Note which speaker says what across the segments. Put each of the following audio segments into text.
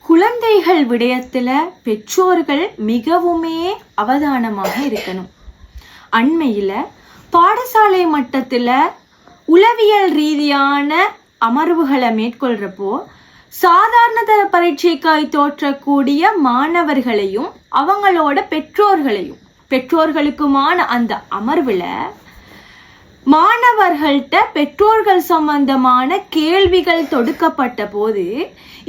Speaker 1: குழந்தைகள் விடயத்துல பெற்றோர்கள் மிகவுமே அவதானமாக இருக்கணும். அண்மையில பாடசாலை மட்டத்துல உளவியல் ரீதியான அமர்வுகளை மேற்கொள்றப்போ சாதாரண தர பரீட்சைக்காய் தோற்றக்கூடிய மாணவர்களையும் அவங்களோட பெற்றோர்களுக்குமான அந்த அமர்வுல மாணவர்கள்ட்ட பெற்றோர்கள் சம்பந்தமான கேள்விகள் தொடுக்கப்பட்ட போது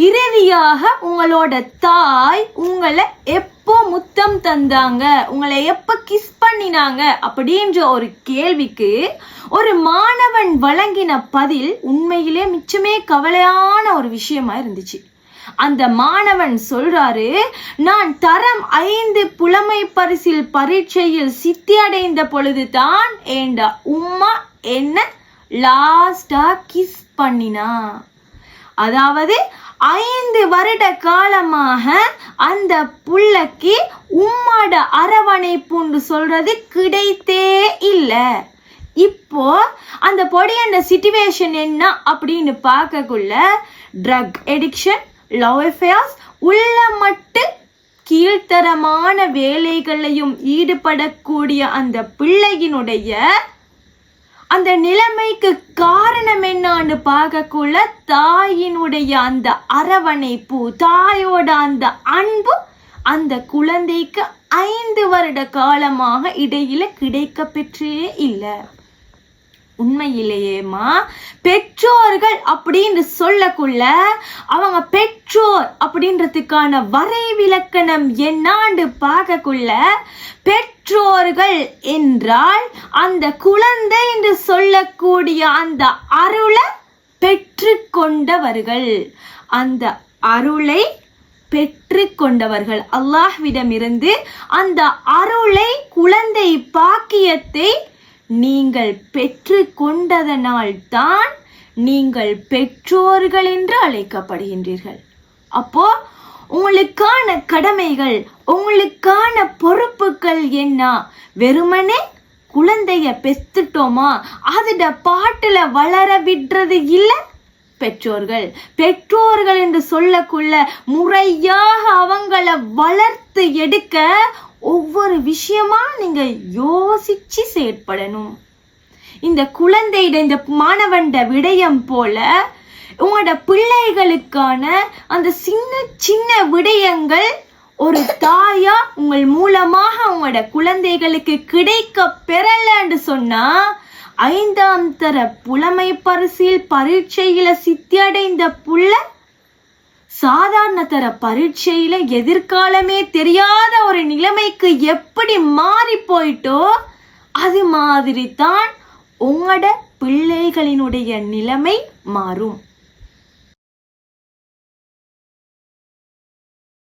Speaker 1: இறுதியாக உங்களோட தாய் உங்களை எப்போ முத்தம் தந்தாங்க, உங்களை எப்ப கிஸ் பண்ணினாங்க அப்படின்ற ஒரு கேள்விக்கு ஒரு மாணவன் வழங்கின பதில் உண்மையிலே மிச்சமே கவலையான ஒரு விஷயமா இருந்துச்சு. அந்த மாணவன் சொல்றாரு, நான் தரம் 5 புலமை பரிசில் பரீட்சையில் சித்தி அடைந்த பொழுதுதான் ஏண்டா உம்மா என்ன லாஸ்டா கிஸ் பண்ணினா. அதாவது 5 வருட காலமாக அந்த புள்ளைக்கு உம்மாட அரவணைப்புன்னு சொல்றது கிடைத்தே இல்லை. இப்போ அந்த பொடியண்ட சிச்சுவேஷன் என்ன அப்படின்னு பார்க்கக்குள்ள ட்ரக் எடிக்ஷன், லவ் அஃபேர்ஸ், உள்ள மட்டும் கீழ்த்தரமான வேலைகளையும் ஈடுபடக்கூடிய அந்த பிள்ளையினுடைய அந்த நிலைமைக்கு காரணம் என்னான்னு பார்க்கக்குள்ள தாயினுடைய அந்த அரவணைப்பு, தாயோட அந்த அன்பு அந்த குழந்தைக்கு 5 வருட காலமாக இடையில கிடைக்க பெற்றே இல்லை. உண்மையிலேயேமா பெற்றோர்கள் அப்படின்னு சொல்லக்குள்ள அவங்க பெற்றோர் அப்படின்றதுக்கான வரைவிலக்கணம் என்னான்னு பார்க்கக்குள்ள பெற்றோர்கள் என்றால் அந்த குழந்தை என்று சொல்லக்கூடிய அந்த அருளை பெற்று கொண்டவர்கள், அந்த அருளை பெற்று கொண்டவர்கள், அல்லாஹ்விடமிருந்து அந்த அருளை குழந்தை பாக்கியத்தை நீங்கள் பெற்று கொண்டதனால் தான் நீங்கள் பெற்றோர்கள் என்று அழைக்கப்படுகின்றீர்கள். அப்போ உங்களுக்கான கடமைகள், உங்களுக்கான பொறுப்புகள் என்ன? வெறுமனே குழந்தைய பெத்துட்டோமா அதோட பாட்டுல வளர விடுறது இல்லை. பெற்றோர்கள் என்று சொல்லக்குள்ள முறையாக அவங்கள வளர்த்து எடுக்க ஒவ்வொரு விஷயமா நீங்க யோசிச்சு செயற்படணும். இந்த குழந்தையிட இந்த மாணவன்ட விடயம் போல உங்களோட பிள்ளைகளுக்கான அந்த சின்ன சின்ன விடயங்கள் ஒரு தாயா உங்கள் மூலமாக உங்களோட குழந்தைகளுக்கு கிடைக்க பெறலன்னு சொன்னா 5ஆம் தர புலமை பரிசில் பரீட்சையில சித்தி அடைந்த புள்ள சாதாரண தர பரீட்சையில எதிர்காலமே தெரியாத ஒரு நிலைமைக்கு எப்படி மாறி போயிட்டோ அது மாதிரி தான் உங்களோட பிள்ளைகளினுடைய நிலைமை மாறும்.